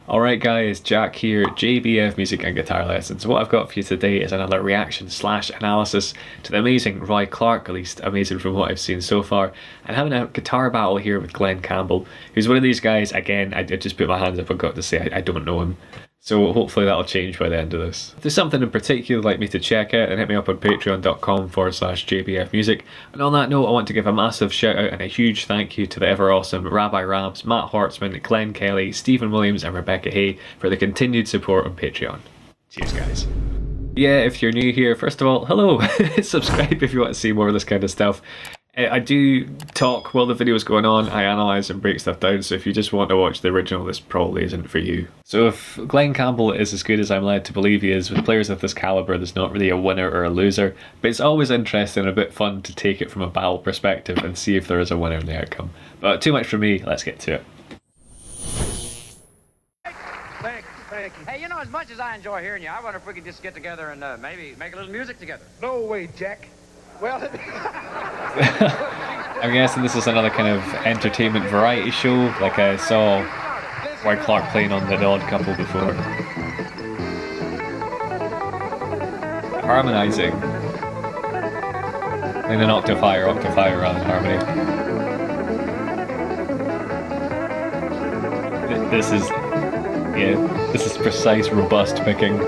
Alright guys, Jack here, JBF Music and Guitar Lessons. What I've got for you today is another reaction slash analysis to the amazing Roy Clark, at least amazing from what I've seen so far, and having a guitar battle here with Glen Campbell, who's one of these guys, again, I just put my hands up and got to say I don't know him. So hopefully that'll change by the end of this. If there's something in particular you'd like me to check out, then hit me up on patreon.com/JBF Music. And on that note, I want to give a massive shout out and a huge thank you to the ever awesome Rabbi Rabs, Matt Hortzman, Glenn Kelly, Stephen Williams and Rebecca Hay for the continued support on Patreon. Cheers guys. Yeah, if you're new here, first of all, hello! Subscribe if you want to see more of this kind of stuff. I do talk while the video is going on, I analyse and break stuff down, so if you just want to watch the original, this probably isn't for you. So if Glen Campbell is as good as I'm led to believe he is, with players of this calibre there's not really a winner or a loser, but it's always interesting and a bit fun to take it from a battle perspective and see if there is a winner in the outcome. But too much for me, let's get to it. Thank you. Hey, you know, as much as I enjoy hearing you, I wonder if we could just get together and maybe make a little music together. No way, Jack. Well, I'm guessing this is another kind of entertainment variety show, like I saw Roy Clark playing on The Odd Couple before. Harmonising. In an octave higher rather than harmony. This is precise, robust picking.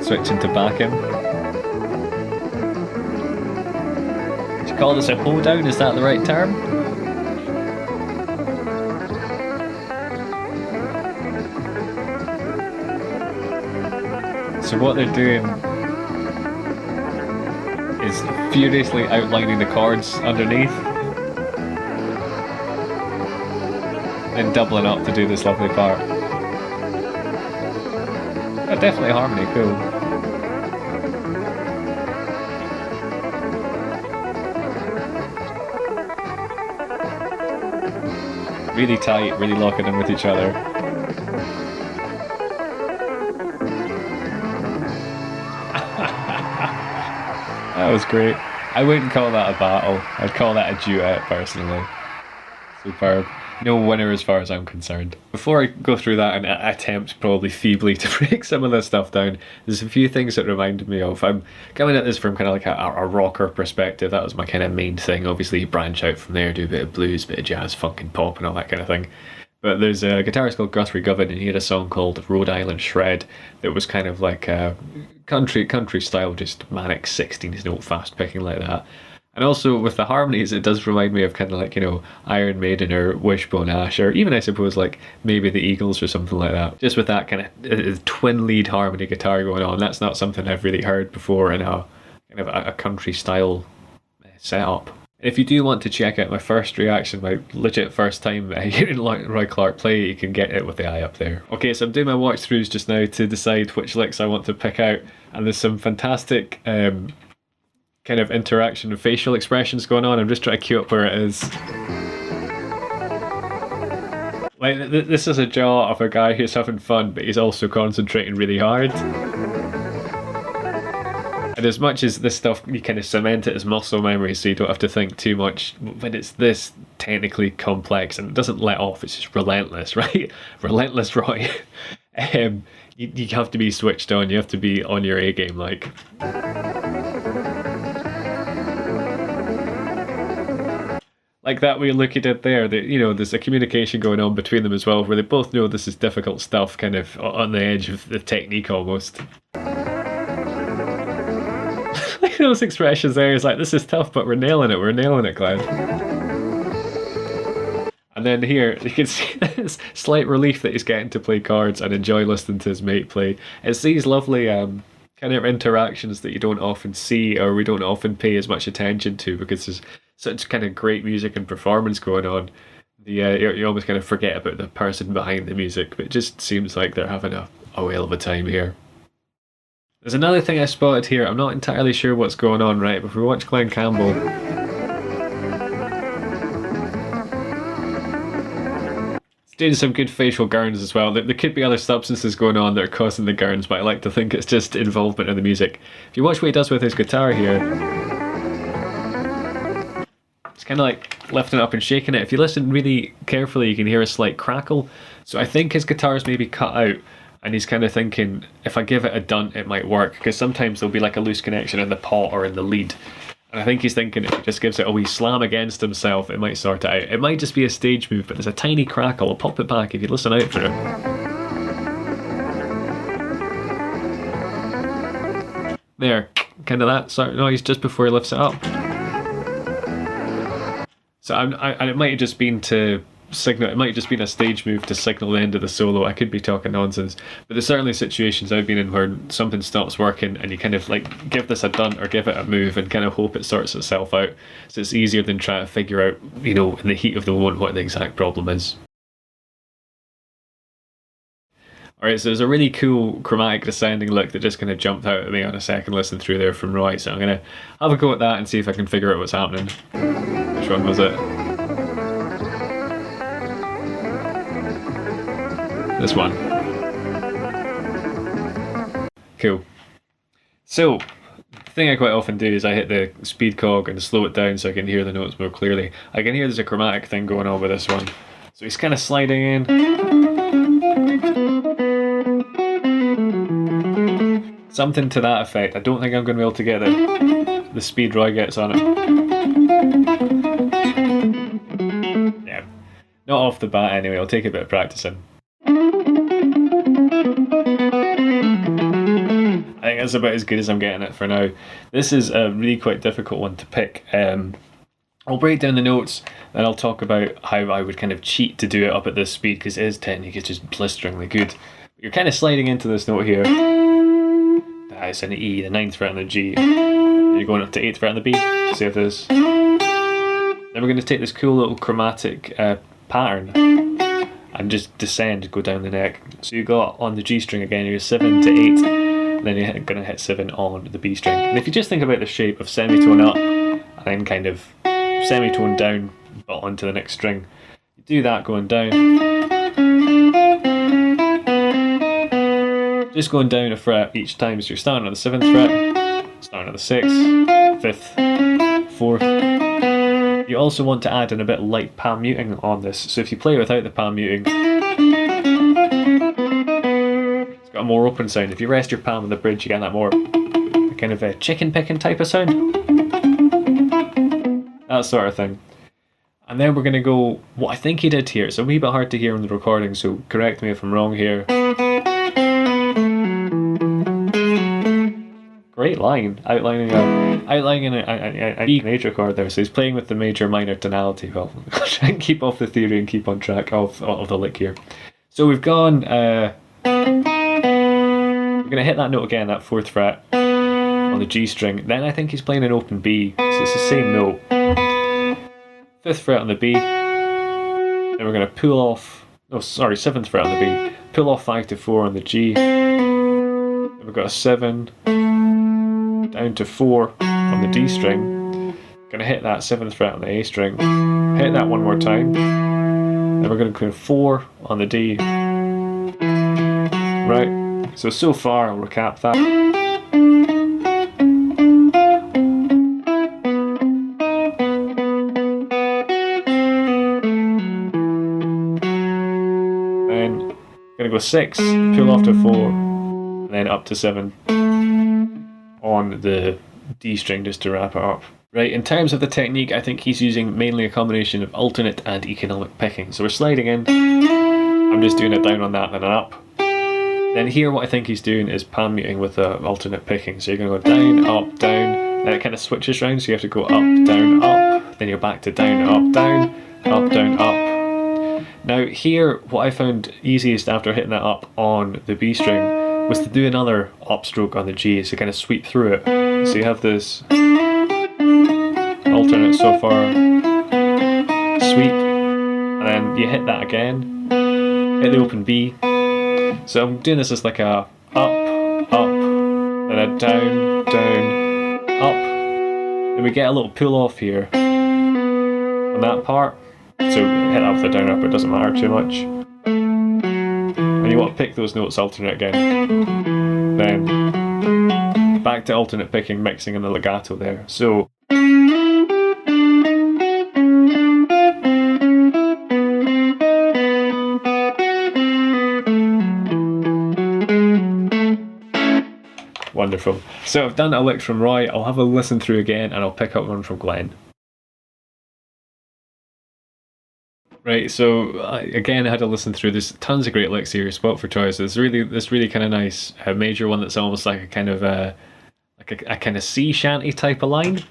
Switching to backing. Call this a hoedown, is that the right term? So what they're doing is furiously outlining the chords underneath and doubling up to do this lovely part. Yeah, definitely harmony, cool. Really tight, really locking in with each other. That was great. I wouldn't call that a battle, I'd call that a duet personally. Superb. No winner as far as I'm concerned. Before I go through that and attempt probably feebly to break some of this stuff down, there's a few things that reminded me of. I'm coming at this from kind of like a rocker perspective. That was my kind of main thing. Obviously you branch out from there, do a bit of blues, bit of jazz, funk and pop and all that kind of thing. But there's a guitarist called Guthrie Govan and he had a song called Rhode Island Shred that was kind of like a country style, just manic 16s note fast picking like that. And also with the harmonies, it does remind me of kind of like, you know, Iron Maiden or Wishbone Ash, or even I suppose like maybe the Eagles or something like that. Just with that kind of twin lead harmony guitar going on, that's not something I've really heard before in a kind of a country style setup. And if you do want to check out my first reaction, my legit first time hearing Roy Clark play, you can get it with the eye up there. Okay, so I'm doing my watch throughs just now to decide which licks I want to pick out, and there's some fantastic kind of interaction and facial expressions going on. I'm just trying to cue up where it is. Like, this is a jaw of a guy who's having fun, but he's also concentrating really hard. And as much as this stuff, you kind of cement it as muscle memory so you don't have to think too much, when it's this technically complex and it doesn't let off, it's just relentless, right? Relentless Roy. You have to be switched on, you have to be on your A game, like. Like that way look at it there, that, you know, there's a communication going on between them as well, where they both know this is difficult stuff, kind of on the edge of the technique almost. Like those expressions there, it's like, this is tough, but we're nailing it, Glenn. And then here, you can see this slight relief that he's getting to play chords and enjoy listening to his mate play. It's these lovely kind of interactions that you don't often see, or we don't often pay as much attention to, because there's such kind of great music and performance going on. You almost kind of forget about the person behind the music, but it just seems like they're having a whale of a time here. There's another thing I spotted here, I'm not entirely sure what's going on, right, but if we watch Glen Campbell, it's doing some good facial gurns as well. There could be other substances going on that are causing the gurns, but I like to think it's just involvement in the music. If you watch what he does with his guitar here, it's kind of like lifting it up and shaking it. If you listen really carefully, you can hear a slight crackle. So I think his guitar's maybe cut out, and he's kind of thinking, if I give it a dunt, it might work, because sometimes there'll be like a loose connection in the pot or in the lead. And I think he's thinking if he just gives it a wee slam against himself, it might sort it out. It might just be a stage move, but there's a tiny crackle. I'll pop it back if you listen out for it. There, kind of that sort of noise just before he lifts it up. So and it might have just been to signal, it might have just been a stage move to signal the end of the solo. I could be talking nonsense, but there's certainly situations I've been in where something stops working and you kind of like give this a dunt or give it a move and kind of hope it sorts itself out. So it's easier than trying to figure out, you know, in the heat of the moment what the exact problem is. Alright, so there's a really cool chromatic descending look that just kind of jumped out at me on a second listen through there from Roy, so I'm going to have a go at that and see if I can figure out what's happening. Which one was it? This one. Cool. So, the thing I quite often do is I hit the speed cog and slow it down so I can hear the notes more clearly. I can hear there's a chromatic thing going on with this one. So he's kind of sliding in. Something to that effect. I don't think I'm going to be able to get the speed Roy gets on it. Yeah. Not off the bat anyway, I'll take a bit of practicing. I think that's about as good as I'm getting it for now. This is a really quite difficult one to pick. I'll break down the notes, and I'll talk about how I would kind of cheat to do it up at this speed, because his technique is just blisteringly good. You're kind of sliding into this note here. It's an E, the 9th fret on the G. You're going up to 8th fret on the B. Save this. Then we're going to take this cool little chromatic pattern and just descend, go down the neck. So you got on the G string again, you're 7 to 8, and then you're going to hit 7 on the B string. And if you just think about the shape of semitone up and then kind of semitone down but onto the next string, you do that going down. Just going down a fret each time, so you're starting on the 7th fret, starting on the 6th, 5th, 4th. You also want to add in a bit light palm muting on this, so if you play without the palm muting, it's got a more open sound. If you rest your palm on the bridge, you get that more kind of a chicken picking type of sound. That sort of thing. And then we're going to go, what I think he did here, it's a wee bit hard to hear on the recording, so correct me if I'm wrong here. Great line, outlining a E major chord there. So he's playing with the major minor tonality. Well, I'll try and keep off the theory and keep on track of the lick here. So we've gone. We're gonna hit that note again, that 4th fret on the G string. Then I think he's playing an open B, so it's the same note. 5th fret on the B. Then we're gonna pull off. Oh, sorry, 7th fret on the B. Pull off 5 to 4 on the G. Then we've got a 7. Down to 4 on the D string. Gonna hit that 7th fret on the A string. Hit that one more time. Then we're gonna go 4 on the D. Right. So far I'll recap that. Then gonna go 6, pull off to 4, and then up to 7. On the D string just to wrap it up. Right, in terms of the technique, I think he's using mainly a combination of alternate and economic picking. So we're sliding in, I'm just doing it down on that and an up. Then here what I think he's doing is palm muting with the alternate picking. So you're going to go down, up, down, then it kind of switches around, so you have to go up, down, up, then you're back to down, up, down, up, down, up. Now here, what I found easiest after hitting that up on the B string was to do another upstroke on the G, so kind of sweep through it. So you have this alternate so far, sweep, and then you hit that again, hit the open B. So I'm doing this as like a up, then a down, down, up. Then we get a little pull off here on that part. So hit that with the down up, it doesn't matter too much. And you want to pick those notes alternate again. Then back to alternate picking, mixing in the legato there. So Wonderful. So I've done a lick from Roy, I'll have a listen through again and I'll pick up one from Glenn. Right, so again, I had to listen through. There's tons of great licks here. Spot for choice. There's this really kind of nice major one that's almost like a kind of a kind of sea shanty type of line.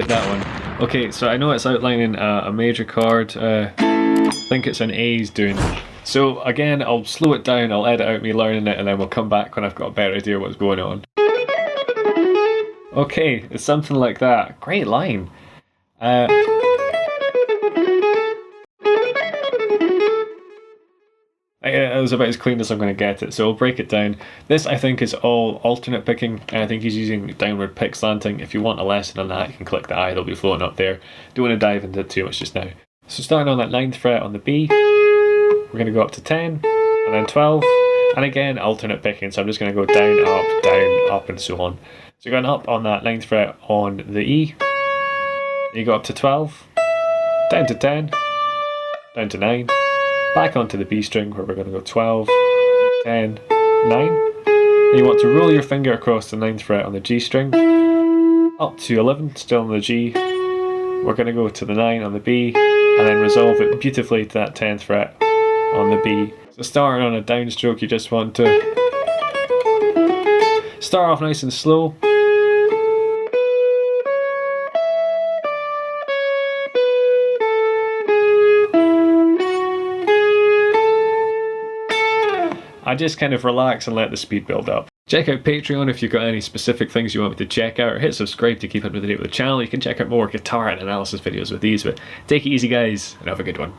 That one. Okay, so I know it's outlining a major chord. I think it's an A's doing. So again, I'll slow it down. I'll edit out me learning it, and then we'll come back when I've got a better idea what's going on. Okay, it's something like that. Great line. It was about as clean as I'm going to get it, so I'll break it down. This, I think, is all alternate picking, and I think he's using downward pick slanting. If you want a lesson on that, you can click the eye, they'll be floating up there. Don't want to dive into it too much just now. So starting on that 9th fret on the B, we're going to go up to 10, and then 12, and again, alternate picking, so I'm just going to go down, up, and so on. So going up on that 9th fret on the E, you go up to 12, down to 10, down to 9, back onto the B string where we're going to go 12, 10, 9. And you want to roll your finger across the 9th fret on the G string, up to 11, still on the G. We're going to go to the 9 on the B, and then resolve it beautifully to that 10th fret on the B. So starting on a downstroke, you just want to start off nice and slow. I just kind of relax and let the speed build up. Check out Patreon if you've got any specific things you want me to check out, or hit subscribe to keep up to date with the channel. You can check out more guitar and analysis videos with these, but take it easy guys, and have a good one.